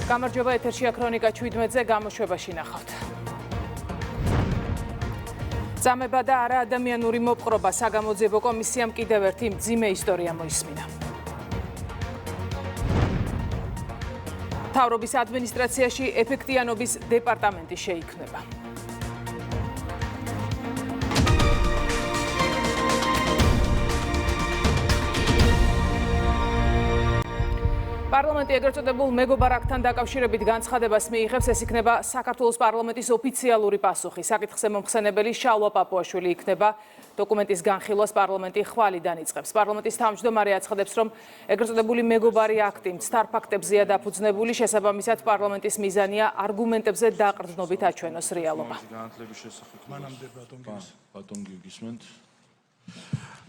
გამარჯობა, ეთერშია ქრონიკა 17-ზე გამოშვებაში ნახავთ. წამება და არაადამიანური მოპყრობა საგამოძიებო კომისიამ კიდევ ერთი მძიმე ისტორია მოისმინა. მთავრობის ადმინისტრაციაში ეფექტიანობის დეპარტამენტი შეიქმნება. პარლამენტი ეგრეთ წოდებულ მეგობარ აქტთან დაკავშირებით განცხადებას მიიღებს, ეს იქნება საქართველოს პარლამენტის ოფიციალური პასუხი. საკითხზე მომხსენებელი შალვა პაპუაშვილი იქნება. დოკუმენტის განხილვას პარლამენტი ხვალიდან იწყებს. პარლამენტის თავმჯდომარე აცხადებს, რომ ეგრეთ წოდებული მეგობარი აქტი მცდარ ფაქტებზეა დაფუძნებული, შესაბამისად პარლამენტის მიზანია არგუმენტებზე დაყრდნობით აჩვენოს რეალობა.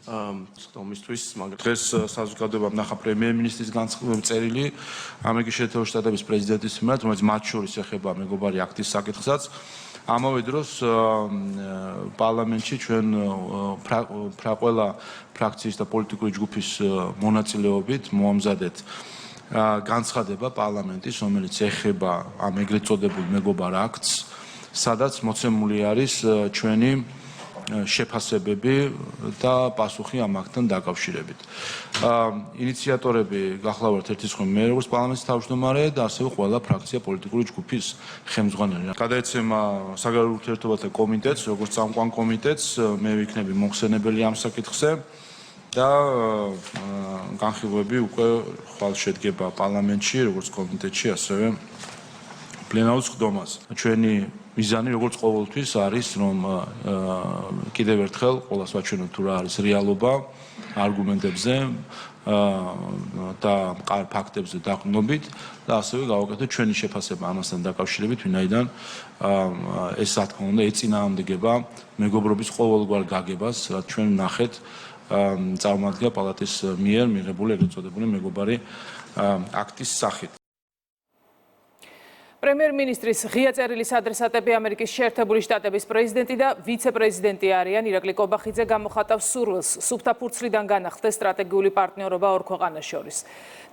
ხტომისთვის, მაგრამ დღეს საზოგადოებამ ნახა პრემიერ-მინისტრის წერილი ამერიკის შეერთებული შტატების პრეზიდენტის მიმართ, რომელიც მათ შორის ეხება მეგობარი აქტის საკითხსაც. ამავე დროს პარლამენტში ჩვენ ყველა ფრაქციის და პოლიტიკური ჯგუფის მონაწილეობით მოამზადეთ განცხადება პარლამენტის, რომელიც ეხება ამ ეგრეთ წოდებულ მეგობარ აქტს, სადაც მოცემული არის ჩვენი შეფასებები და პასუხი ამ აქტთან დაკავშირებით. ინიციატორები გახლავართ ერთის ხომ მე როგორც პარლამენტის თავმჯდომარე და ასევე ყველა ფრაქცია პოლიტიკური ჯგუფის ხელმძღვანელი. გადაეცემა საგარეო ურთიერთობათა კომიტეტს, როგორც წამყვან კომიტეტს, მე ვიქნები მომხსენებელი ამ საკითხზე და განხილვები უკვე ხვალ შედგება პარლამენტში, როგორც კომიტეტში, ასევე პლენარულ სხდომას. ჩვენი მიზანი როგორც ყოველთვის არის, რომ კიდევ ერთხელ ყველას ვაჩვენოთ თუ რა არის რეალობა არგუმენტებზე და ფაქტებზე დაყრდნობით და ასევე გავაკეთოთ ჩვენი შეფასება ამასთან დაკავშირებით, ვინაიდან ეს რა თქმა უნდა ეწინააღმდეგება მეგობრობის ყოველგვარ გაგებას, რაც ჩვენ ვნახეთ წარმომადგენელთა პალატის მიერ მიღებული ეგრეთ წოდებული მეგობარი აქტის სახით. პრემიერ-მინისტრის ღია წერილის ადრესატები ამერიკის შეერთებული შტატების პრეზიდენტი და ვიცე-პრეზიდენტი არიან. ირაკლი კობახიძე გამოხატავს სურვილს სუფთა ფურცლიდან განახლდეს სტრატეგიული პარტნიორობა ორ ქვეყანას შორის.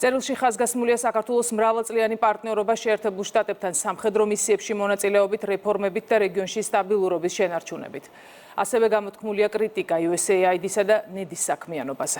წერილში ხაზგასმულია საქართველოს მრავალწლიანი პარტნიორობა შეერთებულ შტატებთან სამხედრო მისიებში მონაწილეობით, რეფორმებით და რეგიონში სტაბილურობის შენარჩუნებით. ასევე გამოთქმულია კრიტიკა USAID-ისა და ნედის საქმიანობაზე.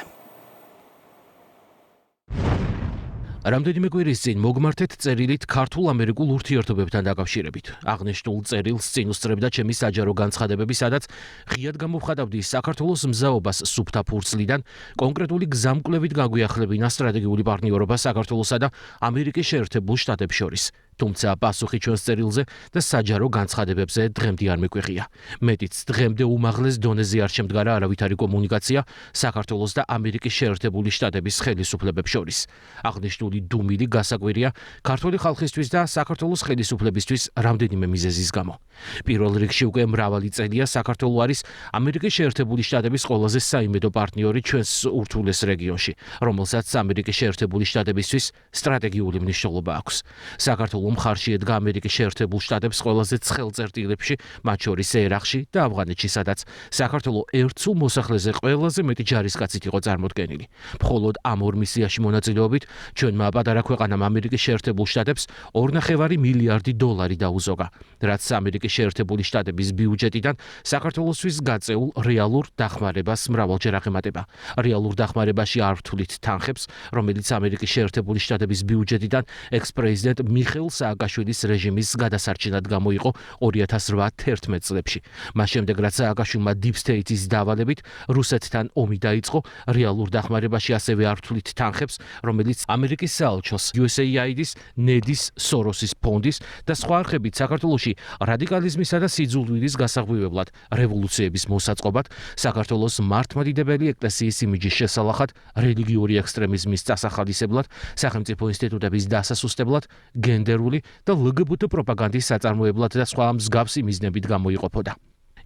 რამდენიმე კვირის წინ მოგმართეთ წერილით ქართულ-ამერიკულ ურთიერთობებთან დაკავშირებით. აღნიშნულ წერილს წინ უსწრებდა ჩემი საჯარო განცხადებები, სადაც ღიად გამოვხატავდი საქართველოს მზაობას სუფთა ფურცლიდან, კონკრეტული გზამკვლევით გაგვიახლებინა სტრატეგიული პარტნიორობა საქართველოსა და ამერიკის შეერთებულ შტატებს შორის. თუმცა პასუხი ჩვენს წერილზე და საჯარო განცხადებებზე დღემდე არ მეკვიხია. მეტიც დღემდე უმაღლეს დონეზე არ შემდგარა არავითარი კომუნიკაცია საქართველოს და ამერიკის შეერთებული შტატების ხელისუფლებებს შორის. აღნიშნული დუმილი გასაკვირია ქართული ხალხისთვის და საქართველოს ხელისუფლებისთვის რამდენიმე მიზეზის გამო. პირველ რიგში უკვე მრავალი წელია საქართველო არის ამერიკის შეერთებული შტატების ყველაზე საიმედო პარტნიორი ჩვენს ურთულეს რეგიონში, რომელსაც ამერიკის შეერთებული შტატებისთვის სტრატეგიული მნიშვნელობა აქვს. საქართველო მხარში ედგა ამერიკის შეერთებულ შტატებს ყველაზე ცხელ წერტილებში, მათ შორის ერაყში და ავღანეთში, სადაც საქართველო ერთ სულ მოსახლეზე ყველაზე მეტი ჯარისკაცით იყო წარმოდგენილი. მხოლოდ ამ ორ მისიაში მონაწილეობით ჩვენმა პატარა ქვეყანამ ამერიკის შეერთებულ შტატებს 2.5 მილიარდი დოლარი დაუზოგა, რაც ამერიკის შეერთებული შტატების ბიუჯეტიდან საქართველოსთვის გაწეულ რეალურ დახმარებას მრავალჯერ აღემატება. რეალურ დახმარებაში არ ვთვლით თანხებს, რომელიც ამერიკის შეერთებული შტატების ბიუჯეტიდან ექს-პრეზიდენტ მიხეილ სააკაშვილის რეჟიმის გადასარჩენად გამოიყო 2008-11 წლებში. მას შემდეგ, რაც სააკაშვილმა Deep State-ის დავალებით რუსეთთან ომი დაიწყო, რეალურ დახმარებაში ასევე არ ვთვლით თანხებს, რომელიც ამერიკის საელჩოს, USAID-ის, ნედის, სოროსის ფონდის და სხვა არხებით საქართველოში რადიკალიზმისა და სიძულვილის გასაღვივებლად, რევოლუციების მოსაწყობად, საქართველოს მართლმადიდებელი ეკლესიის იმიჯის შესალახად, რელიგიური ექსტრემიზმის დასახალისებლად, სახელმწიფო ინსტიტუტების დასასუსტებლად, გენდერული და LGBT პროპაგანდის საწარმოებლად და სხვა მსგავსი მიზნებით გამოიყოფოდა.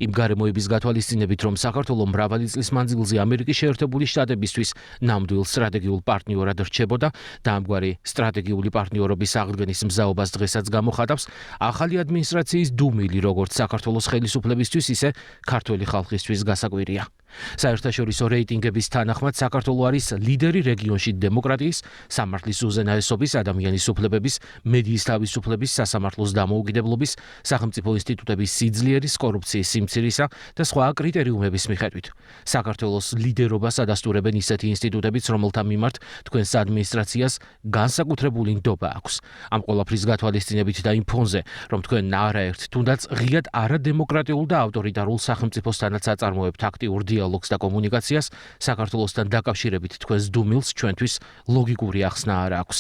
იმ გარემოების გათვალისწინებით, რომ საქართველო მრავალი წლის მანძილზე ამერიკის შეერთებული შტატებისთვის ნამდვილ სტრატეგიულ პარტნიორად რჩებოდა და ამგვარი სტრატეგიული პარტნიორობის აღდგენის მზაობას დღესაც გამოხატავს ახალი ადმინისტრაციის დუმილი, როგორც საქართველოს ხელისუფლებისთვის, ისე ქართველი ხალხისთვის გასაკვირია. საერთაშორისო რეიტინგების თანახმად საქართველო არის ლიდერი რეგიონში დემოკრატიის, სამართლის უზენაესობის, ადამიანის უფლებების, მედიის თავისუფლების, სასამართლოს დამოუკიდებლობის, სახელმწიფო ინსტიტუტების სიძლიერის, კორუფციის სიმცირისა და სხვა კრიტერიუმების მიხედვით. საქართველოს ლიდერობას ადასტურებენ ისეთი ინსტიტუტებიც, რომელთა მიმართ თქვენს ადმინისტრაციას განსაკუთრებული ნდობა აქვს. ამ ყველაფრის გათვალისწინებით და იმ ფონზე, რომ თქვენ არაერთ თუნდაც ღიად არადემოკრატიულ და ავტორიტარულ სახელმწიფოსთანაც აწარმოებთ აქტიურ დიალოგს და კომუნიკაციას, საქართველოსთან დაკავშირებით თქვენს დუმილს ჩვენთვის ლოგიკური ახსნა არ აქვს.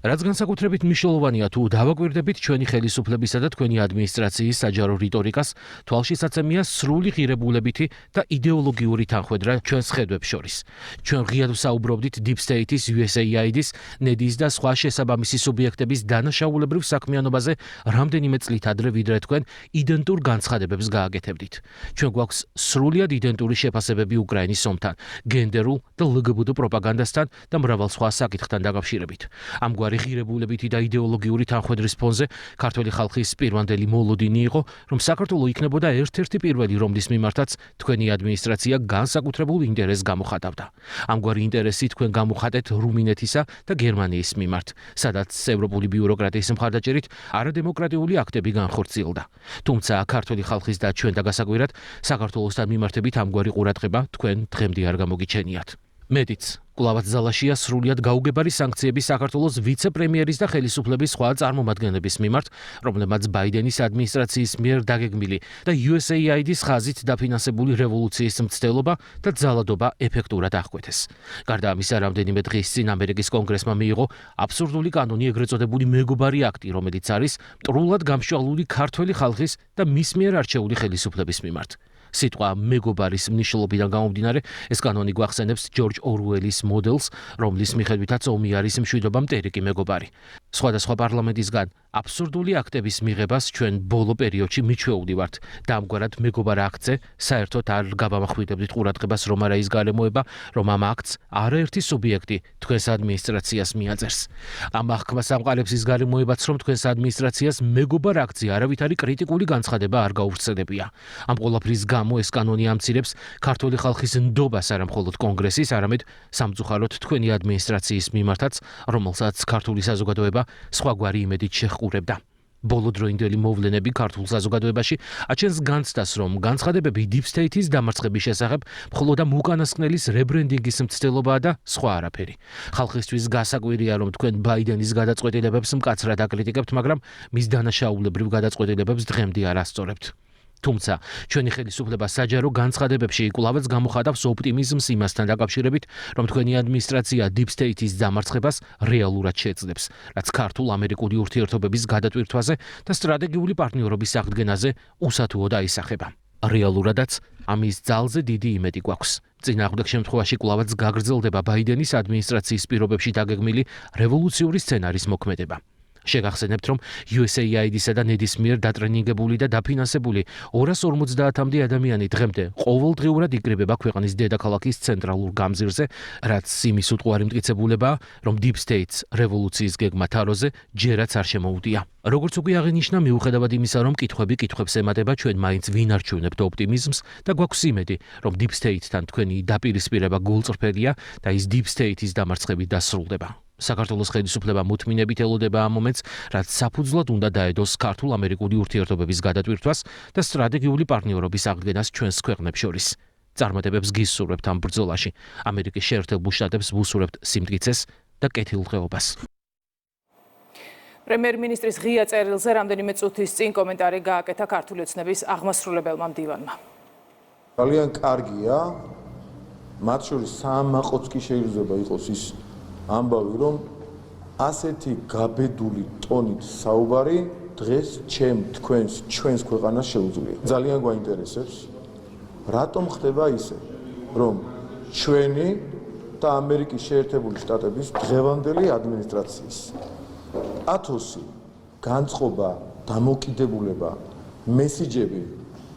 რაც განსაკუთრებით მნიშვნელოვანია, თუ დავაკვირდებით ჩვენი ხელისუფლებისა და თქვენი ადმინისტრაციის საჯარო რიტორიკას, თვალშისაცემია სრული ღირებულებითი და იდეოლოგიური თანხwebdriver ჩვენს ხედვებს შორის. ჩვენ ღიად ვსაუბრობდით Deep State-ის, USAID-ის, NED-ის და სხვა შესაბამისი სუბიექტების დანაშაულებრივ საქმიანობაზე რამდენიმე წლით ადრე, ვიდრე თქვენ იდენტურ განცხადებებს გააკეთებდით. ჩვენ გვაქვს სრულიად იდენტური შეფასებები უკრაინის ომთან, გენდერულ და LGBT პროპაგანდასთან და მრავალ სხვა საკითხთან დაკავშირებით. ამგვარი ღირებულებითი და იდეოლოგიური თანხwebdriver-ის ფონზე ქართული ხალხის პირვანდელი მოლოდინი იყო, რომ საქართველო იქნებოდა ერთ-ერთი პირველი, რომლის მიმართაც თქვენი ადმინისტრაცია განსაკუთრებულ ინტერესს გამოხატავდა. ამგვარი ინტერესი თქვენ გამოხატეთ რუმინეთისა და გერმანიის მიმართ, სადაც ევროპული ბიუროკრატიის მხარდაჭერით არადემოკრატიული აქტები განხორციელდა. თუმცა ქართული ხალხის და ჩვენთა გასაკვირად საქართველოსთან მიმართებით ამგვარი ყურადღება თქვენ დღემდე არ გამოგიჩენიათ. მედიც კვლავაც ზალაშია სრულიად გაუგებარი სანქციები საქართველოს ვიცე-პრემიერის და ხელისუფლების სხვა წარმომადგენლების მიმართ, რომლებმაც ბაიდენის ადმინისტრაციის მიერ დაგეგმილი და USAID-ის ხაზით დაფინანსებული რევოლუციის მცდელობა და ძალადობა ეფექტურად აღკვეთეს. გარდა ამისა, რამდენიმე დღის წინ ამერიკის კონგრესმა მიიღო აბსურდული კანონი, ეგრეთ წოდებული მეგობარი აქტი, რომელიც არის მტრულად გამშვალული ქართველი ხალხის და მის მიერ არჩეული ხელისუფლების მიმართ. სიტყვა მეგობარის მნიშვნელობიდან გამომდინარე, ეს კანონი გვახსენებს ჯორჯ ორუელის მოდელს, რომლის მიხედვითაც ომი არის მშვიდობა მტერიკი მეგობარი. სხვადასხვა პარლამენტისგან აბსურდული აქტების მიღებას ჩვენ ბოლო პერიოდში მიჩვეული ვართ და ამგვარად მეგობარ აქტზე საერთოდ არ გავამახვილებდით ყურადღებას, რომ არა ის გარემოება, რომ ამ აქტს არაერთი სუბიექტი თქვენს ადმინისტრაციას მიაწერს. ამ აღქმას ამყარებს ის გარემოებაც, რომ თქვენს ადმინისტრაციას მეგობარ აქტზე არავითარი კრიტიკული განცხადება არ გაუვრცელებია. ამ ყველაფრის გამო ეს კანონი ამცირებს ქართული ხალხის ნდობას არა მხოლოდ კონგრესის, არამედ სამწუხაროდ თქვენი ადმინისტრაციის მიმართაც, რომელსაც ქართული საზოგადოება სხვაგვარი იმედით შეჰყურებდა. ბოლოდროინდელი მოვლენები ქართულ საზოგადოებაში აჩენს განცდას, რომ განცხადებები Deep State-ის დამარცხების შესახებ მხოლოდ ამ უკანასკნელის რებრენდინგის მცდელობაა და სხვა არაფერი. ხალხისთვის გასაკვირია, რომ თქვენ ბაიდენის გადაწყვეტილებებს მკაცრად აკრიტიკებთ, მაგრამ მის დანაშაულებრივ გადაწყვეტილებებს დღემდე არ ასწორებთ. თუმცა ჩვენი ხელისუფლება საჯარო განცხადებებში კვლავაც გამოხატავს ოპტიმიზმს იმასთან დაკავშირებით, რომ თქვენი ადმინისტრაცია Deep State-ის დამარცხებას რეალურად შეძლებს, რაც ქართულ-ამერიკული ურთიერთობების გადატვირთვაზე და სტრატეგიული პარტნიორობის აღდგენაზე უსათუოდ აისახება. რეალურადაც ამის ძალზე დიდი იმედი გვაქვს. წინააღმდეგ შემთხვევაში კვლავაც გაგრძელდება ბაიდენის ადმინისტრაციის პირობებში დაგეგმილი რევოლუციური სცენარის მოქმედება. შეგახსენებთ, რომ USAID-ისა და NED-ის მიერ დატრენინგებული და დაფინანსებული 250-მდე ადამიანი დღემდე ყოველდღიურად იკრიბება ქვეყნის დედაქალაქის ცენტრალურ გამზირზე, რაც იმის უტყუარი მტკიცებულებაა, რომ Deep State-ს რევოლუციის გეგმა თაროზე ჯერაც არ შემოუდია. როგორც უკვე აღინიშნა, მიუხედავად იმისა, რომ კითხვები კითხვებს ემატება, ჩვენ მაინც ვინარჩუნებთ ოპტიმიზმს და გვაქვს იმედი, რომ Deep State-თან თქვენი დაპირისპირება გულწრფელია და ის Deep State-ის დამარცხებით დასრულდება. საქართველოს ხელისუფლება მუთმინებით ელოდება ამ მომენტს, რაც საფუძვლად უნდა დაედოს ქართულ-ამერიკული ურთიერთობების გადატვირთვას და სტრატეგიული პარტნიორობის აღდგენას ჩვენს ქვეყნებს შორის. წარმატებებს გისურვებთ ამ ბრძოლაში. ამერიკის შეერთებულ შტატებს ვუსურვებთ სიმტკიცეს და კეთილდღეობას. პრემიერ-მინისტრის ღია წერილზე რამდენიმე წუთის წინ კომენტარი გააკეთა ქართული ოცნების აღმასრულებელმა მდივანმა. ძალიან კარგია, მათ შორის საამაყოც კი შეიძლება იყოს ის ამბავი, რომ ასეთი გაბედული ტონით საუბარი დღეს ჩვენს ქვეყანას შეუძლია. ძალიან გვაინტერესებს, რატომ ხდება ისე, რომ ჩვენი და ამერიკის შეერთებული შტატების დღევანდელი ადმინისტრაციის ათოსი განწყობა, დამოკიდებულება, მესიჯები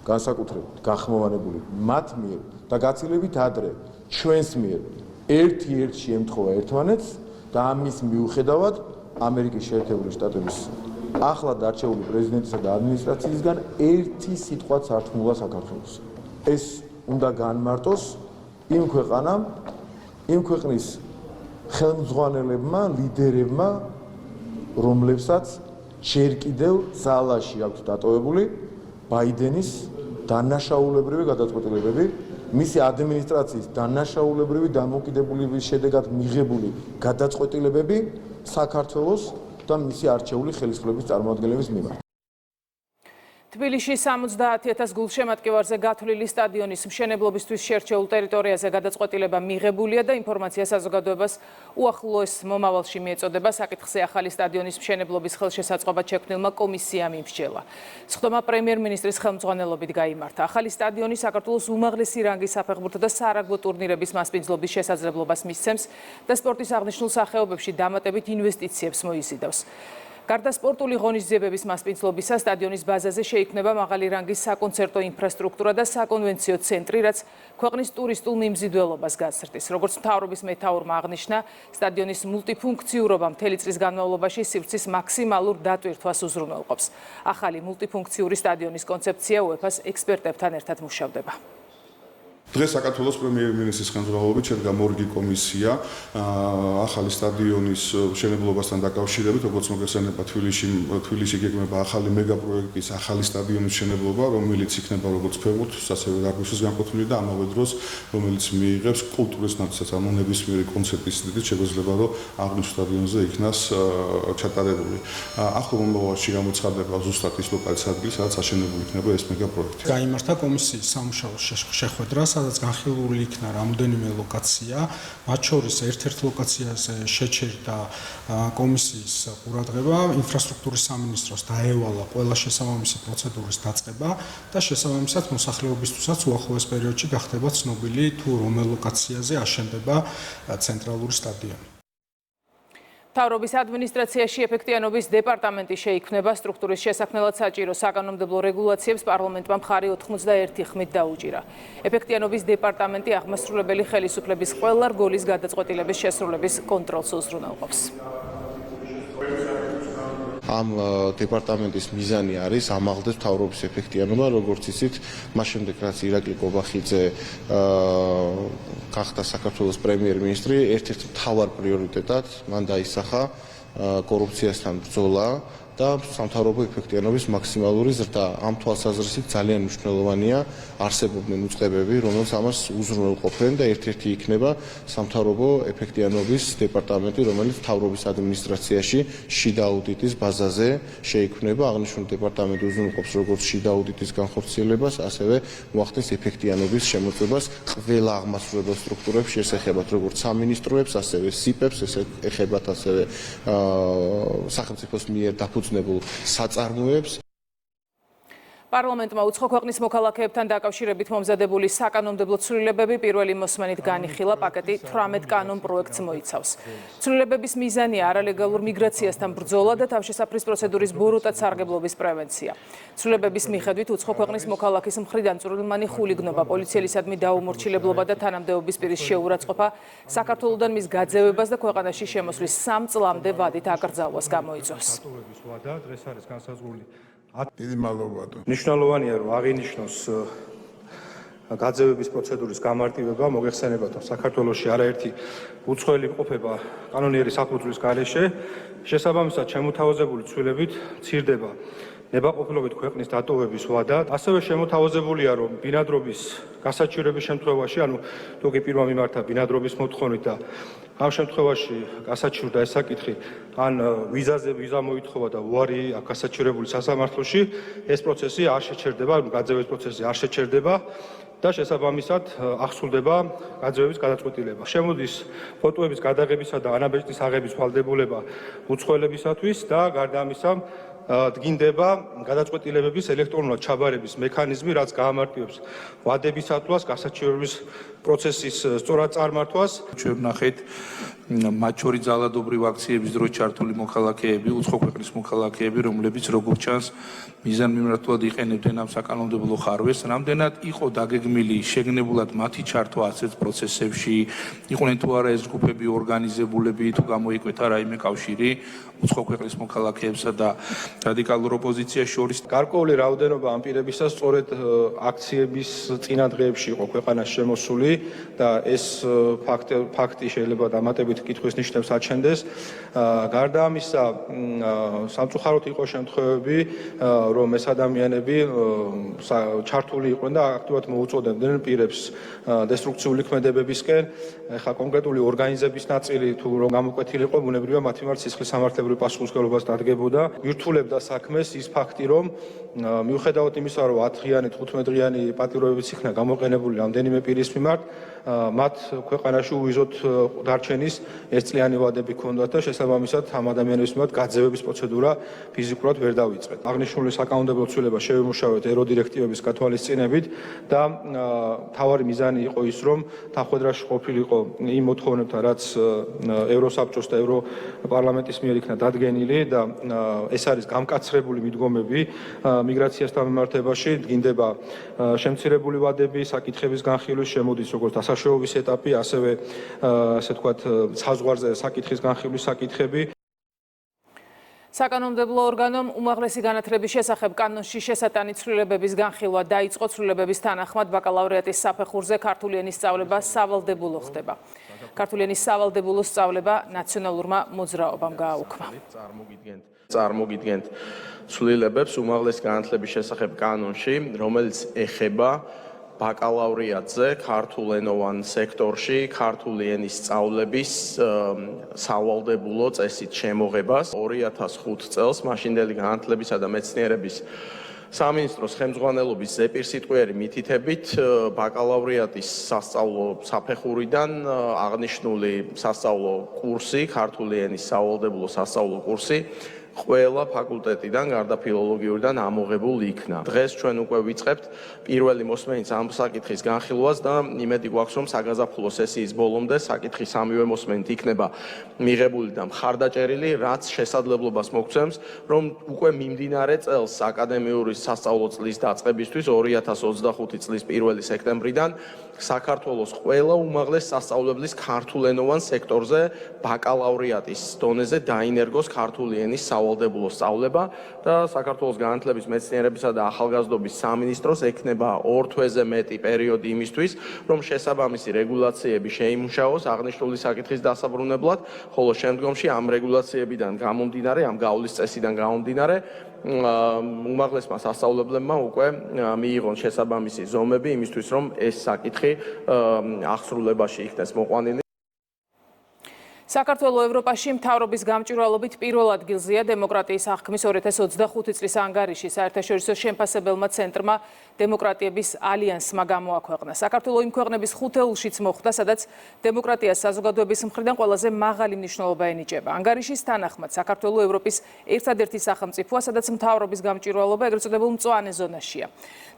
განსაკუთრებით გახმოვანებული მათ მიერ და გაცილებით ადრე ჩვენს მიერ ერთ-ერთში ემთხოვა ერთმანეთს და ამის მიუხედავად ამერიკის შეერთებული შტატების ახლად არჩეული პრეზიდენტისა და ადმინისტრაციისგან ერთი სიტყვაც არ თქმულა საქართველოს. ეს უნდა განმარტოს იმ ქვეყანამ, იმ ქვეყნის ხელმძღვანელებმა, ლიდერებმა, რომლებსაც ჯერ კიდევ ძალაში აქვთ დატოვებული ბაიდენის დანაშაულებრივი გადაწყვეტილებები, მისი ადმინისტრაციის დანაშაულებრივი დამოუკიდებლობის შედეგად მიღებული გადაწყვეტილებები საქართველოს და მისი არჩეული ხელისუფლების წარმომადგენლების მიმართ. თბილისში 70,000 გულშემატკივარზე გათვლილი სტადიონის მშენებლობისთვის შერჩეულ ტერიტორიაზე გადაწყვეტილება მიღებულია და ინფორმაცია საზოგადოებას უახლოეს მომავალში მიეწოდება საკითხზე ახალი სტადიონის მშენებლობის ხელშესაწყობად შექმნილმა კომისიამ იმსჯელა. სხდომა პრემიერ-მინისტრის ხელმძღვანელობით გაიმართა. ახალი სტადიონი საქართველოს უმაღლესი რანგის საფეხბურთო და სარაგბო ტურნირების მასპინძლობის შესაძლებლობას მისცემს და სპორტის აღნიშნულ სახეობებში დამატებით ინვესტიციებს მოიზიდავს. გარდა სპორტული ღონისძიებების მასპინძლობისა, სტადიონის ბაზაზე შეიქმნება მაღალი რანგის საკონცერტო ინფრასტრუქტურა და საკონვენციო ცენტრი, რაც ქვეყნის ტურისტულ მიმზიდველობას გასცრდის. როგორც მთავრობის მეთაურმა აღნიშნა, სტადიონის მულტიფუნქციურობა მთელი წლის განმავლობაში სივრცის მაქსიმალურ დატვირთვას უზრუნველყოფს. ახალი მულტიფუნქციური სტადიონის კონცეფცია UEFA-ს ექსპერტებთან ერთად მუშავდება. დღეს საქართველოს პრემიერ-მინისტრის ხელმძღვანელობით შედგა მორიგი კომისია ახალი სტადიონის მშენებლობასთან დაკავშირებით, როგორც მოგეხსენება თბილისში გეგმება ახალი მეგაპროექტის ახალი სტადიონის მშენებლობა, რომელიც იქნება როგორც ფეხბურთის, ასევე რაგბის განყოფილი და ამავე დროს რომელიც მიიღებს კულტურის ნაცვლად, ანუ ნებისმიერი კონცერტის დიდით შეგვეძლება რომ აღნიშნულ სტადიონზე იქნას ჩატარებული. ახლო მომავალში გამოცხადდება ზუსტად ის ლოკალის ადგილი, სადაც აშენებული იქნება ეს მეგაპროექტი. გაიმართა კომისიის სამუშაო შეხვედრა, სადაც განხილული იქნა რამდენიმე ლოკაცია, მათ შორის ერთ-ერთ ლოკაციაზე შეჩერდა კომისიის ყურადღება, ინფრასტრუქტურის სამინისტროს დაევალა ყველა შესაბამისი პროცედურის დაწყება და შესაბამისად მოსახლეობისთვისაც უახლოეს პერიოდში გახდება ცნობილი თუ რომელ ლოკაციაზე აშენდება ცენტრალური სტადიონი. მთავრობის ადმინისტრაციაში ეფექტიანობის დეპარტამენტი შეიქმნება. სტრუქტურის შესაქმნელად საჭირო საკანონმდებლო რეგულაციებს პარლამენტმა მხარი 91 ხმით დაუჭირა. ეფექტიანობის დეპარტამენტი აღმასრულებელი ხელისუფლების ყველა რგოლის გადაწყვეტილების შესრულების კონტროლს უზრუნველყოფს. ამ დეპარტამენტის მიზანი არის ამაღლდეს მთავრობის ეფექტიანობა, როგორც იცით, მას შემდეგ რაც ირაკლი კობახიძე გახდა საქართველოს პრემიერ-მინისტრი, ერთ-ერთ მთავარ პრიორიტეტად მან დაისახა კორუფციასთან ბრძოლა და სამთავრობო ეფექტიანობის მაქსიმალური ზრდა. ამ თვალსაზრისით ძალიან მნიშვნელოვანია არსებობდნენ უწყებები, რომელიც ამას უზრუნველყოფენ და ერთ-ერთი იქნება სამთავრობო ეფექტიანობის დეპარტამენტი, რომელიც მთავრობის ადმინისტრაციაში შიდა აუდიტის ბაზაზე შეიქმნება. აღნიშნული დეპარტამენტი უზრუნველყოფს როგორც შიდა აუდიტის განხორციელებას, ასევე მოახდენს ეფექტიანობის შემოწმებას ყველა აღმასრულებელ სტრუქტურებს შესახებად, როგორც სამინისტროებს, ასევე სიპებს, ეხებათ ასევე სახელმწიფოს მიერ დაფუძნებულ საწარმოებს. პარლამენტმა უცხო ქვეყნის მოქალაქეებთან დაკავშირებით მომზადებული საკანონმდებლო ცვლილებები პირველი მოსმენით განიხილა. პაკეტი 18 კანონ პროექტს მოიცავს. ცვლილებების მიზანია არალეგალურ მიგრაციასთან ბრძოლა და თავშესაფრის პროცედურის ბოროტად სარგებლობის პრევენცია. ცვლილებების მიხედვით უცხო ქვეყნის მოქალაქის მხრიდან წვრილმანი ხულიგნობა, პოლიციელისადმი დაუმორჩილებლობა და თანამდებობის პირის შეურაცხყოფა საქართველოსთან მის გაძევებას და ქვეყანაში შემოსვლის 3 წლამდე ვადით აკრძალვას გამოიწვევს. დიდი მადლობა. მნიშვნელოვანია რომ აღინიშნოს გაძევების პროცედურის გამარტივება, მოგეხსენებათ რომ საქართველოში არაერთი უცხოელი იმყოფება კანონიერი საფუძვლის გარეშე, შესაბამისად შემოთავაზებული ცვლილებით მცირდება ნებაყოფლობით ქვეყნის დატოვების ვადა. ასევე შემოთავაზებულია რომ ბინადრობის გასაჩივრების შემთხვევაში, ანუ თუ კი პირმა მიმართა ბინადრობის მოთხოვნით და ამ შემთხვევაში გასაჩივრდა ეს საკითხი, ან ვიზა მოითხოვა და უარი აქვს გასაჩივრებული სასამართლოში, ეს პროცესი არ შეჩერდება, გაძევების პროცესი არ შეჩერდება და შესაბამისად ახსულდება გაძევების გადაწყვეტილება. შემოდის ფოტოების გადაღებისა და ანაბეჭდის აღების ვალდებულება უცხოელებისათვის და გარდა ამისა დგინდება გადაწყვეტილებების ელექტრონულად ჩაბარების მექანიზმი, რაც გაამარტივებს ვადებისათვას, გასაჩივრების პროცესის სწორად წარმართვას. ჩვენ ვნახეთ მათ შორის ძალადობრივ აქციების დროს ჩართული მოქალაქეები, უცხო ქვეყნის მოქალაქეები, რომლებიც როგორც ჩანს მიზანმიმართულად იყენებდნენ ამ საკანონმდებლო ხარვეს, რამდენად იყო დაგეგმილი შეგნებულად მათი ჩართვა ასეთ პროცესებში, იყვნენ თუ არა ეს ჯგუფები ორგანიზებულები, თუ გამოიკვეთა რაიმე კავშირი უცხო ქვეყნის მოქალაქეებსა და რადიკალურ ოპოზიციას შორის. გარკვეული რაოდენობა ამ პირებისას სწორედ აქციების წინადღეებში იყო ქვეყანაში შემოსული და ეს ფაქტი შეიძლება დამატებით კითხვის ნიშნებს აჩენდეს. გარდა ამისა, სამწუხაროდ იყო შემთხვევები, რომ ეს ადამიანები ჩართული იყვნენ და აქტიურად მოუწოდებდნენ პირებს დესტრუქციული ქმედებებისკენ. ეხლა კონკრეტული ორგანიზების ნაწილი თუ რომ გამოკვეთილი იყო, ბუნებრივია მათი მიმართ სისხლის სამართლებრივ პასუხისმგებლობას დადგებოდა. ვირთულებდა საქმეს ის ფაქტი, რომ მიუხედავად იმისა, რომ 10 დღიანი, 15 დღიანი პატიროებიც იქნა გამოყენებული რამდენიმე პირის მიმართ, მათ ქვეყანაში უვიზოთ დარჩენის ერთწლიანი ვადები ჰქონდათ და შესაბამისად ამ ადამიანების მიმართ გაძევების პროცედურა ფიზიკურად ვერ დავიწყეთ. აღნიშნული საკანონმდებლო ცვლილება შევიმუშავეთ ერო დირექტივების გათვალისწინებით და მთავარი მიზანი იყო ის, რომ თანხმდროში ყოფილიყო იმ მოთხოვნებთან, რაც ევროსაბჭოს და ევროპარლამენტის მიერ იქნა დადგენილი და ეს არის გამკაცრებული მიდგომები მიგრაციასთან მიმართებაში, დგინდება შემცირებული ვადები, საკითხების განხილვის, შემოდის როგორც დასაშვებობის ეტაპი, ასევე ასე ვთქვათ, საზღვარზე საკითხის განხილვის საკითხები. საკანონმდებლო ორგანომ უმაღლესი განათლების შესახებ კანონში შესატანი ცვლილებების განხილვა დაიწყო. ცვლილებების თანახმად ბაკალავრიატის საფეხურზე ქართული ენის სწავლება სავალდებულო ხდება. ქართული ენის სავალდებულო სწავლება ნაციონალურმა მოძრაობამ გააუქმა. წარმოგიდგენთ ცვლილებებს უმაღლესი განათლების შესახებ კანონში, რომელიც ეხება ბაკალავრიატზე ქართულენოვან სექტორში ქართული ენის სწავლების სავალდებულო წესით შემოღებას 2005 წელს მაშინდელი განათლებისა და მეცნიერების სამინისტროს ხელმძღვანელობის ზეპირსიტყვიერი მითითებით ბაკალავრიატის სასწავლო საფეხურიდან აღნიშნული სასწავლო კურსი, ქართული ენის სავალდებულო სასწავლო კურსი ყველა ფაკულტეტიდან გარდა ფილოლოგიურიდან ამოღებულ იქნა. დღეს ჩვენ უკვე ვიწყებთ პირველი მოსმენით ამ საკითხის განხილვას და იმედი გვაქვს, რომ საგაზაფხულო სესიის ბოლომდე საკითხი სამივე მოსმენით იქნება მიღებული და მხარდაჭერილი, რაც შესაძლებლობას მოგცემს, რომ უკვე მიმდინარე წელს აკადემიური სასწავლო წლის დაწყებისთვის 2025 წლის 1 სექტემბრიდან საქართველოს ყველა უმაღლეს სასწავლებლის ქართულენოვან სექტორზე ბაკალავრიატის დონეზე დაინერგოს ქართული ენის სავალდებულო სწავლება და საქართველოს განათლების მეცნიერებისა და ახალგაზრდობის სამინისტროს ექნება 2 თვეზე მეტი პერიოდი იმისთვის, რომ შესაბამისი რეგულაციები შეიმუშაოს აღნიშნული საკითხის დასაბრუნებლად, ხოლო შემდგომში ამ რეგულაციებიდან გამომდინარე, ამ გავლის წესიდან გამომდინარე უმაღლესმა სასწავლებლებმა უკვე მიიღონ შესაბამისი ზომები იმისთვის, რომ ეს საკითხი აღსრულებაში იქნეს მოყვანილი. საქართველოს ევროპაში მთავრობის გამჭვირვალობით პირველ ადგილზეა დემოკრატიის აღქმის 2025 წლის ანგარიში. საერთაშორისო შემფასებელმა ცენტრმა დემოკრატიების ალიანსმა გამოაქვეყნა. საქართველოს იმ ქვეყნების ხუთეულშიც მოხვდა, სადაც დემოკრატიას საზოგადოების მხრიდან ყველაზე მაღალი მნიშვნელობა ენიჭება. ანგარიშის თანახმად საქართველოს ევროპის ერთადერთი სახელმწიფოა, სადაც მთავრობის გამჭვირვალობა ეგრეთ წოდებულ მწვანე ზონაშია.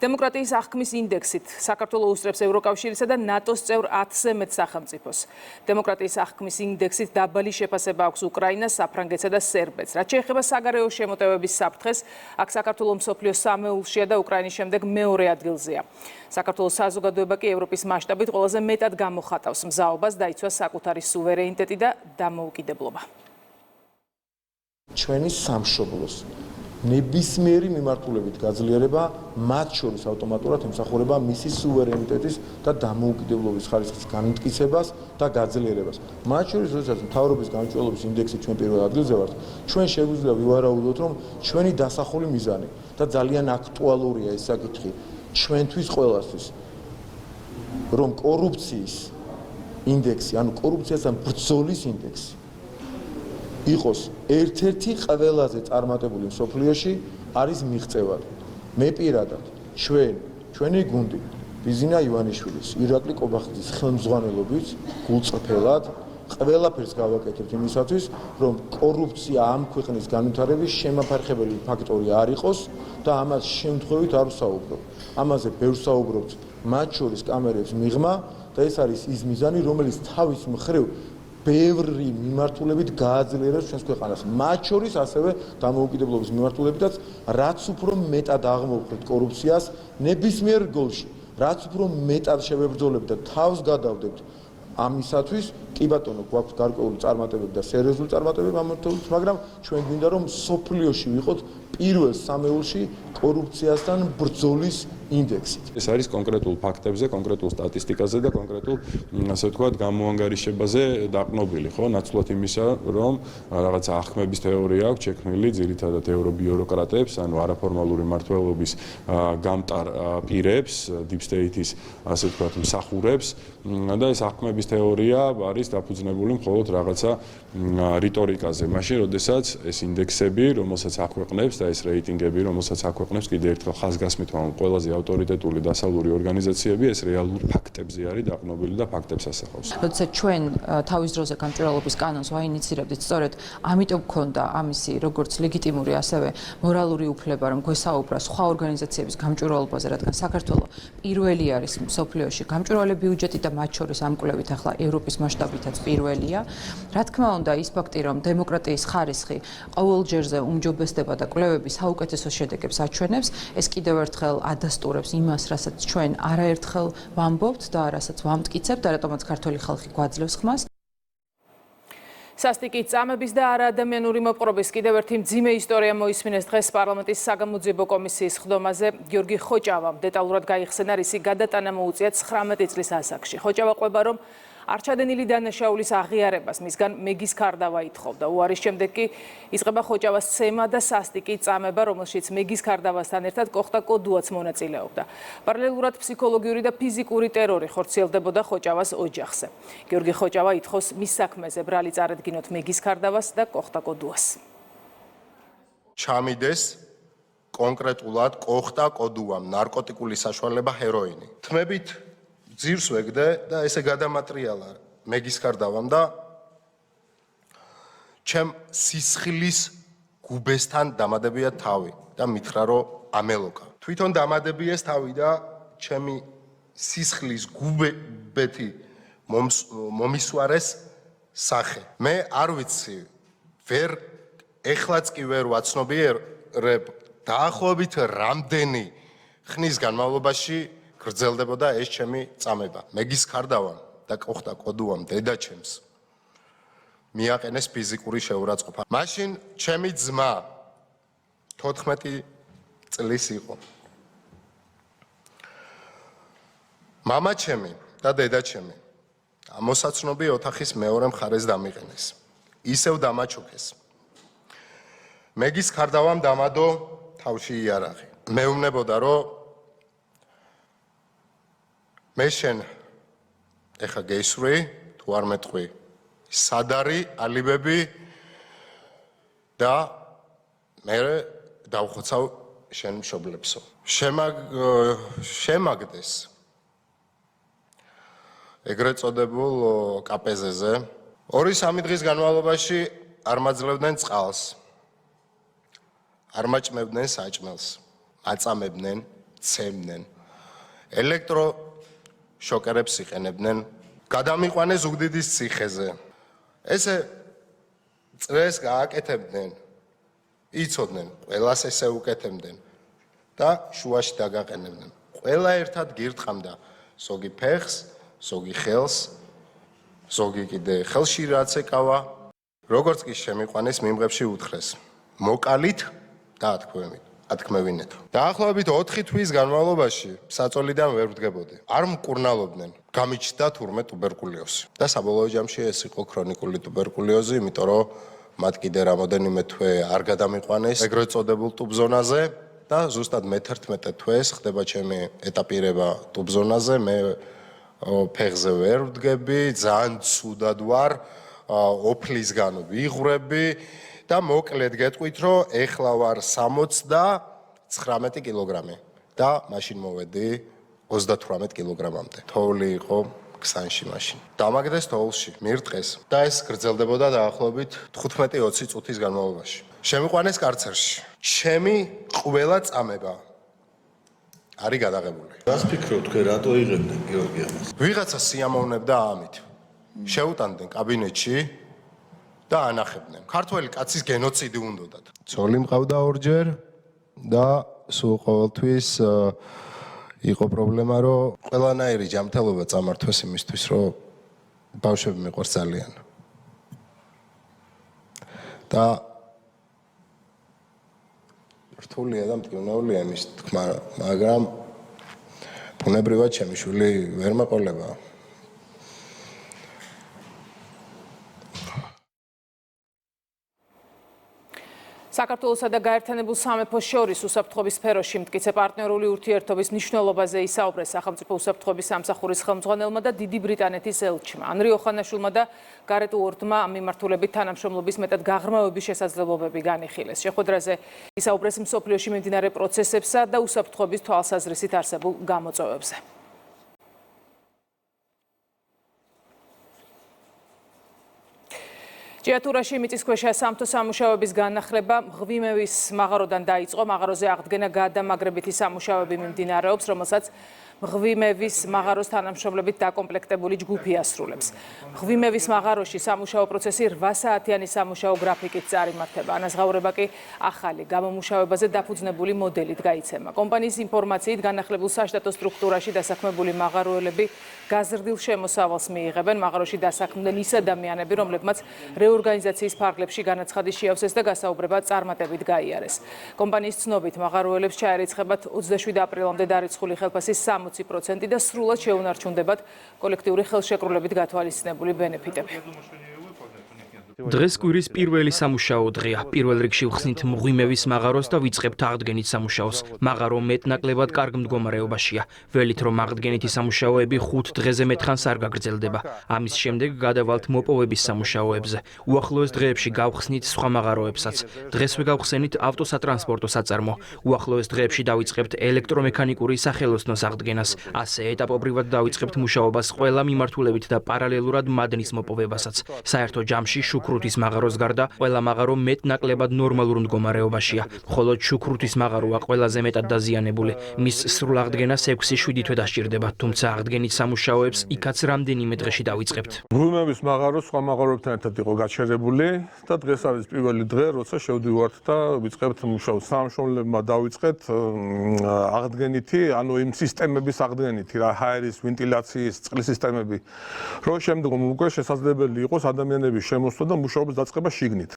დემოკრატიის აღქმის ინდექსით საქართველოს უსწრებს ევროკავშირისა და ნატოს წევრ 10-ზე მეტ სახელმწიფოს. დემოკრატიის აღქმის ინდექსით დაბალი შეფასება აქვს უკრაინას, საფრანგეთსა და სერბეთს. რაც შეეხება საგარეო შემოტევების საფრთხეს, აქ საქართველოს მსოფლიოს სამეულშია და უკრაინის შემდეგ მეორე ადგილზეა. საქართველოს საზოგადოება კი ევროპის მასშტაბით ყველაზე მეტად გამოხატავს მზაობას დაიცვა საკუთარი სუვერენიტეტი და დამოუკიდებლობა. ჩვენი სამშობლოს ნებისმიერი მიმართულებით გაძლიერება მათ შორის ავტომატურად ემსახურება მისი სუვერენიტეტის და დამოუკიდებლობის ხარისხის განმტკიცებას და გაძლიერებას. მათ შორის, როდესაც მთავრობის გამჭვირვალობის ინდექსით ჩვენ პირველ ადგილზე ვართ, ჩვენ შეგვიძლია ვივარაუდოთ, რომ ჩვენი დასახული მიზანი და ძალიან აქტუალურია ეს საკითხი ჩვენთვის ყველასთვის, რომ კორუფციის ინდექსი, ანუ კორუფციასთან ბრძოლის ინდექსი იყოს ერთ-ერთი ყველაზე წარმატებული მსოფლიოში არის მიღწევად. მე პირადად ჩვენი გუნდი ბიზინა ივანიშვილის, ირაკლი კობახიძის ხელმძღვანელობით გულწრფელად ყველაფერს გავაკეთებთ იმისათვის, რომ კორუფცია ამ ქვეყნის განვითარების შემაფარხებელი ფაქტორი არ იყოს და ამას შემთხვევით არ ვსაუბრობ. ამაზე ბევრ საუბრობთ, მათ შორის კამერების მიღმა და ეს არის ის მიზანი, რომელიც თავის მხრივ ბევრი მიმართულებით გააძლიერებს ჩვენს ქვეყანას. მათ შორის ასევე დამოუკიდებლობის მიმართულებითაც, რაც უფრო მეტად აღმოვხვრეთ კორუფციას ნებისმიერ გოლში, რაც უფრო მეტად შევებრძოლებთ და თავს გადავდებთ ამისათვის, კი ბატონო, გვაქვს გარკვეული წარმატებები და სერიოზული წარმატებები ამართულებით, მაგრამ ჩვენ გვინდა რომ სოფლიოში ვიყოთ პირველ სამეულში კორუფციასთან ბრძოლის ინდექსით. ეს არის კონკრეტულ ფაქტებზე, კონკრეტულ სტატისტიკაზე და კონკრეტულ, ასე ვთქვათ, გამოანგარიშებაზე დაყნობილი, ხო? ნაცვლად იმისა, რომ რაღაცა აღქმების თეორია აქვს შექმნილი ძირითადად ევრობიუროკრატებს, ანუ არაფორმალური მმართველობის გამტარ პირებს, deep state-ის, ასე ვთქვათ, მსახურებს და ეს აღქმების თეორია არის დაფუძნებული მხოლოდ რაღაცა რიტორიკაზე. მაშინ, როდესაც ეს ინდექსები, რომელსაც აქვეყნებს და ეს რეიტინგები, რომელსაც აქვეყნებს კიდევ ერთხელ ხაზგასმით, რომ ყველაზე ავტორიტეტული დასავლური ორგანიზაციები, ეს რეალურ ფაქტებზე არის დაყნობილი და ფაქტებს ასახავს. როდესაც ჩვენ თავის დროზე გამჭვირვალობის კანონს ვაინიცირებდით, სწორედ ამიტომ გქონდა ამისი როგორც ლეგიტიმური, ასევე მორალური უფლება, რომ გვესაუბრა სხვა ორგანიზაციების გამჭვირვალობაზე, რადგან საქართველო პირველი არის მსოფლიოში გამჭვირვალე ბიუჯეტი და მათ შორის ამ კვლევით ახლა ევროპის მასშტაბითაც პირველია. რა თქმა უნდა, ის ფაქტი, რომ დემოკრატიის ხარისხი ყოველ ჯერზე უმჯობესდება და კვლევები საუკეთესო შედეგებს აჩვენებს, ეს კიდევ ერთხელ ადასტურებს იმას, რასაც ჩვენ არაერთხელ ვამბობთ და რასაც ვამტკიცებთ და რატომაც ქართული ხალხი გვაძლევს ხმას. სასტიკი წამების და არაადამიანური მოპყრობის კიდევ ერთი მძიმე ისტორია მოისმინეს დღეს პარლამენტის საგამოძიებო კომისიის ხდომაზე. გიორგი ხოჭავამ დეტალურად გაიხსენა, რისი გადატანა მოუწია 19 წლის ასაკში. ხოჭავა ყვება, რომ არჩადენილი დანაშაულის აღიარებას მისგან მეგის ქარდავა ითხოვდა. უარის შემდეგ კი იწყება ხოჭავას ცემა და სასტიკი წამება, რომელშიც მეგის ქარდავასთან ერთად კოხტა კოდუაც მონაწილეობდა. პარალელურად ფსიქოლოგიური და ფიზიკური ტერორი ხორციელდებოდა ხოჭავას ოჯახზე. გიორგი ხოჭავა ითხოვს მის საქმეზე ბრალი წარედგინოთ მეგის ქარდავას და კოხტა კოდუას. ჩამიდეს კონკრეტულად კოხტა კოდუამ ნარკოტიკული საშუალება ჰეროინი. თმებით ძირს ვეგდე და ესე გადამატრიალა მეგის ქარდავამ და ჩემ სისხლის გუბესთან დამადებია თავი და მითხრა რომ ამელოკა. თვითონ დამადებიეს თავი და ჩემი სისხლის გუბეთი მომისვარეს სახე. მე არ ვიცი, ეხლაც კი ვერ ვაცნობიერებ დაახლოებით რამდენი ხნის განმავლობაში გრძელდებოდა ეს ჩემი წამება. მეგის ქარდავამ და კოხტა კოდუამ დედაჩემს მიაყენეს ფიზიკური შეურაცხყოფა. მაშინ ჩემი ძმა 14 წლის იყო. მამაჩემი და დედაჩემი ამოსაცნობი ოთახის მეორე მხარეს დამიყენეს. ისევ დამაჩუქეს. მეგის ქარდავამ დამადო თავში იარაღი. მეუბნებოდა რომ მე შენ ეხა გეისვრი თუ არ მეტყვი სადარი ალიბები და მე დავხოცავ შენ მშობლებსო შემაგდეს ეგრეთ წოდებულ კაპეზეზე 2-3 დღის განმავლობაში არ მაძლევდნენ წყალს არ მაჭმევდნენ საჭმელს აწამებდნენ ცემდნენ ელექტრო შოკერებს იყენებდნენ გადამიყვანეს ზუგდიდის ციხეზე ესე წრეს გააკეთებდნენ იცოდნენ ყველას ესე უკეთებდნენ და შუაში დაგაყენებდნენ ყველა ერთად გირტყამდა ზოგი ფეხს ზოგი ხელს ზოგი კიდე ხელში რაც ეკავა როგორც კი შემიყვანეს მიმღებში უთხრეს მოკალით და ათქმევინეთ დაახლოებით 4 თვის განმავლობაში საწოლიდან ვერ ვდგებოდი არ მკურნალობდნენ გამიჩნდა თურმე ტუბერკულოზი და საბოლოო ჯამში ეს იყო ქრონიკული ტუბერკულოზი იმიტომ რომ მათ კიდე რამოდენიმე თვე არ გადამიყვანეს ეგრეთ წოდებულ ტუბზონაზე და ზუსტად მე-11 თვეს ხდება ჩემი ეტაპირება ტუბზონაზე მე ფეხზე ვერ ვდგები ძალიან ცუდად ვარ ოფლისგან ვიღვრები და მოკლედ გეტყვით რომ ეხლა ვარ 79 კილოგრამი და მაშინ მოვედი 38 კილოგრამამდე თოვლი იყო ქსანში მაშინ დამაგდეს თოვლში მირტყეს და ეს გრძელდებოდა დაახლოებით 15-20 წუთის განმავლობაში შემიყვანეს კარცერში ჩემი ყველა წამება არის გადაღებული. რას ფიქრობთ, თქვენ რატო იღებდნენ გიორგი ამას? ვიღაცა სიამოვნებდა ამით. შეუტანდნენ კაბინეტში და ანახებდნენ. ქართველი კაცის გენოციდი უნდათ. ცოლი მყავდა ორჯერ და სულ ყოველთვის იყო პრობლემა, რომ ყველანაირი ჯანმრთელობა წამართვეს იმისთვის, რომ ბავშვები მიყვარს ძალიან. და რთულია და მტკივნეულია იმის თქმა, მაგრამ ბუნებრივად ჩემი შვილი ვერ მეყოლება. საქართველოსა და გაერთიანებულ სამეფოს შორის უსაფრთხოების სფეროში მტკიცე პარტნიორული ურთიერთობის მნიშვნელობაზე ისაუბრეს სახელმწიფო უსაფრთხოების სამსახურის ხელმძღვანელმა და დიდი ბრიტანეთის ელჩმა ანრი ოხანაშვილმა და გარეტ უორდმა ამ მიმართულებით თანამშრომლობის მეტად გაღრმავების შესაძლებლობები განიხილეს. შეხვედრაზე ისაუბრეს მსოფლიოში მიმდინარე პროცესებსა და უსაფრთხოების თვალსაზრისით არსებულ გამოწვევებზე. ჭიათურაში მიწისქვეშა სამთო სამუშაოების განახლება მღვიმევის მაღაროდან დაიწყო. მაღაროზე აღდგენა გადამაგრებითი სამუშაოები მიმდინარეობს, რომელსაც მღვიმევის მაღაროს თანამშრომლებით დაკომპლექტებული ჯგუფი ასრულებს. მღვიმევის მაღაროში სამუშაო პროცესი 8 საათიანი სამუშაო გრაფიკით წარიმართება. ანაზღაურება კი ახალი გამომუშავებაზე დაფუძნებული მოდელით გაიცემა. კომპანიის ინფორმაციით განახლებულ საშტატო სტრუქტურაში დასაქმებული მაღაროელები გაზრდილ შემოსავალს მიიღებენ. მაღაროში დასაქმდნენ ის ადამიანები, რომლებმაც რეორგანიზაციის ფარგლებში განაცხადი შეავსეს და გასაუბრება წარმატებით გაიარეს. კომპანიის ცნობით მაღაროელებს ჩაერიცხებათ 27 აპრილამდე დარიცხული ხელფასის 60% და სრულად შეუნარჩუნდებათ კოლექტიური ხელშეკრულებით გათვალისწინებული ბენეფიტები. დღეს კვირის პირველი სამუშაო დღეა. პირველ რიგში ვხსნით მღვიმევის მაღაროს და ვიწყებთ აღდგენით სამუშაოს. მაღარო მეტნაკლებად კარგ მდგომარეობაშია. ველით რომ აღდგენითი სამუშაოები 5 დღეზე მეტხანს არ გაგრძელდება. ამის შემდეგ გადავალთ მოპოვების სამუშაოებზე. უახლოეს დღეებში გავხსნით სხვა მაღაროებსაც. დღესვე გავხსენით ავტოსატრანსპორტო საწარმო. უახლოეს დღეებში დავიწყებთ ელექტრომექანიკური სახელოსნოს აღდგენას. ასე ეტაპობრივად დავიწყებთ მუშაობას ყველა მიმართულებით და პარალელურად მადნის მოპოვებასაც. საერთო ჯამში შუქრუთის მაღაროს გარდა ყველა მაღარო მეტნაკლებად ნორმალურ მდგომარეობაშია. მხოლოდ შუქრუთის მაღაროა ყველაზე მეტად დაზიანებული. მის სრულ აღდგენას 6-7 თვე დასჭირდება, თუმცა აღდგენით სამუშაოებს იქაც რამდენიმე დღეში დავიწყებთ. მღვიმევის მაღარო სხვა მაღაროებთან ერთად იყო გაჩერებული და დღეს არის პირველი დღე, როცა შევდივართ და ვიწყებთ მუშაობას. სამშობლებმა დავიწყეთ აღდგენითი, ანუ იმ სისტემების აღდგენითი, რა ჰაერის, ვენტილაციის, წყლის სისტემები, რომ შემდგომ უკვე შესაძლებელი იყოს ადამიანების შემოსვლა და მუშაობის დაწყება შიგნით.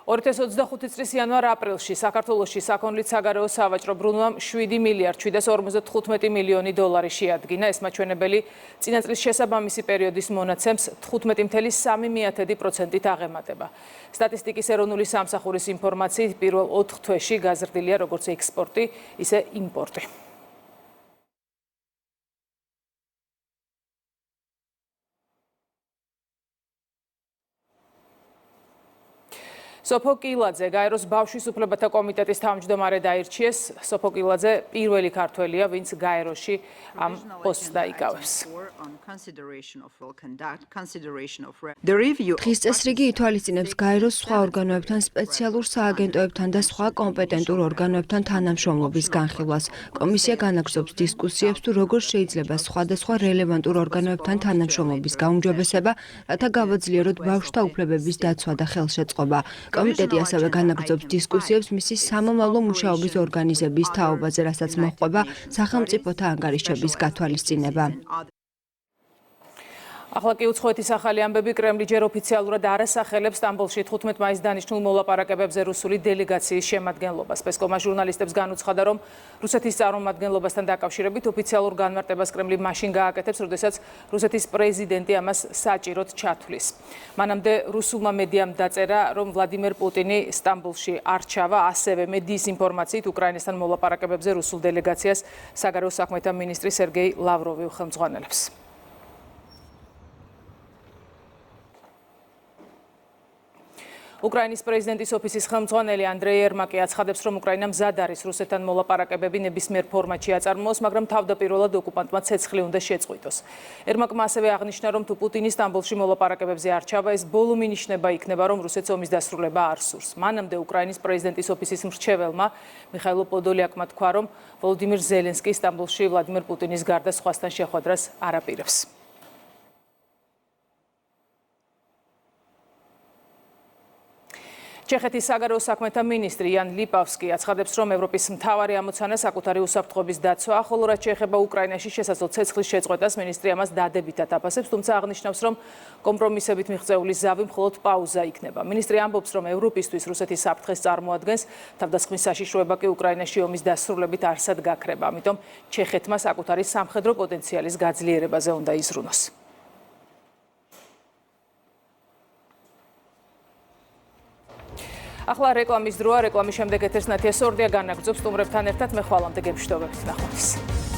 2025 წლის იანვარ-აპრილში საქართველოში საქონლით საგარეო სავაჭრო ბრუნვამ 7 მილიარდ 755 მილიონი დოლარი შეადგინა. ეს მაჩვენებელი წინა წლის შესაბამისი პერიოდის მონაცემს 15.3% აღემატება. სტატისტიკის ეროვნული სამსახურის ინფორმაციით პირველ 4 თვეში გაზრდილია როგორც ექსპორტი, ისე იმპორტი. სოფო კილაძე გაეროს ბავშვის უფლებათა კომიტეტის თავმჯდომარედ აირჩიეს. სოფო კილაძე პირველი ქართველია, ვინც გაეროში ამ პოსტს დაიკავებს. დღის წესრიგი ითვალისწინებს გაეროს სხვა ორგანოებთან, სპეციალურ სააგენტოებთან და სხვა კომპეტენტურ ორგანოებთან თანამშრომლობის განხილვას. კომისია განაგრძობს დისკუსიებს თუ როგორ შეიძლება სხვადასხვა რელევანტურ ორგანოებთან თანამშრომლობის გაუმჯობესება, რათა გავაძლიეროთ ბავშვთა უფლებების დაცვა და ხელშეწყობა. კომიტეტი ასევე განაგრძობს დისკუსიებს მისი სამომავლო მუშაობის ორგანიზების თაობაზე, რასაც მოჰყვება სახელმწიფოთა ანგარიშების გათვალისწინება. ახლა კი უცხოეთის ახალი ამბები. კრემლი ჯერ ოფიციალურად არ ასახელებს სტამბოლში 15 მაისს დანიშნულ მოლაპარაკებებზე რუსული დელეგაციის შემადგენლობას. პესკოვმა ჟურნალისტებს განუცხადა, რომ რუსეთის წარმომადგენლობასთან დაკავშირებით ოფიციალურ განმარტებას კრემლი მაშინ გააკეთებს, როდესაც რუსეთის პრეზიდენტი ამას საჭიროდ ჩათვლის. მანამდე რუსულმა მედიამ დაწერა, რომ ვლადიმერ პუტინი სტამბოლში არ ჩავა. ასევე მედიის ინფორმაციით უკრაინასთან მოლაპარაკებებზე რუსულ დელეგაციას საგარეო საქმეთა მინისტრი სერგეი ლავროვი ხელმძღვანელებს. უკრაინის პრეზიდენტის ოფისის ხელმძღვანელი ანდრეი ერმაკი აცხადებს, რომ უკრაინა მზად არის რუსეთთან მოლაპარაკებები ნებისმიერ ფორმატში აწარმოოს, მაგრამ თავდაპირველად ოკუპანტმა ცეცხლი უნდა შეწყვიტოს. ერმაკმა ასევე აღნიშნა, რომ თუ პუტინი სტამბოლში მოლაპარაკებებზე არ ჩავა, ეს ბოლო მინიშნება იქნება, რომ რუსეთს ომის დასრულება არ სურს. მანამდე უკრაინის პრეზიდენტის ოფისის მრჩეველმა მიხაილო პოდოლიაკმა თქვა, რომ ვოლოდიმირ ზელენსკი სტამბოლში ვლადიმერ პუტინის გარდა სხვასთან შეხვედრას არ აპირებს. ჩეხეთის საგარეო საქმეთა მინისტრი იან ლიპავსკი აცხადებს, რომ ევროპის მთავარი ამოცანა საკუთარი უსაფრთხოების დაცვაა, ხოლო რაც შეეხება უკრაინაში შესაძლო ცეცხლის შეწყვეტას, მინისტრი ამას დადებითად აფასებს, თუმცა აღნიშნავს, რომ კომპრომისებით მიღწეული ზავი მხოლოდ პაუზა იქნება. მინისტრი ამბობს, რომ ევროპისთვის რუსეთის საფრთხეს წარმოადგენს, თავდასხმის საშიშროება კი უკრაინაში ომის დასრულებით არსად გაქრება. ამიტომ ჩეხეთმა საკუთარი სამხედრო პოტენციალის გაძლიერებაზე უნდა იზრუნოს. ახლა რეკლამის დროა, რეკლამის შემდეგ ეთერს ნათია სორდია განაგრძობს სტუმრებთან ერთად, მე ხვალამდე გემშვიდობებით, ნახვამდის.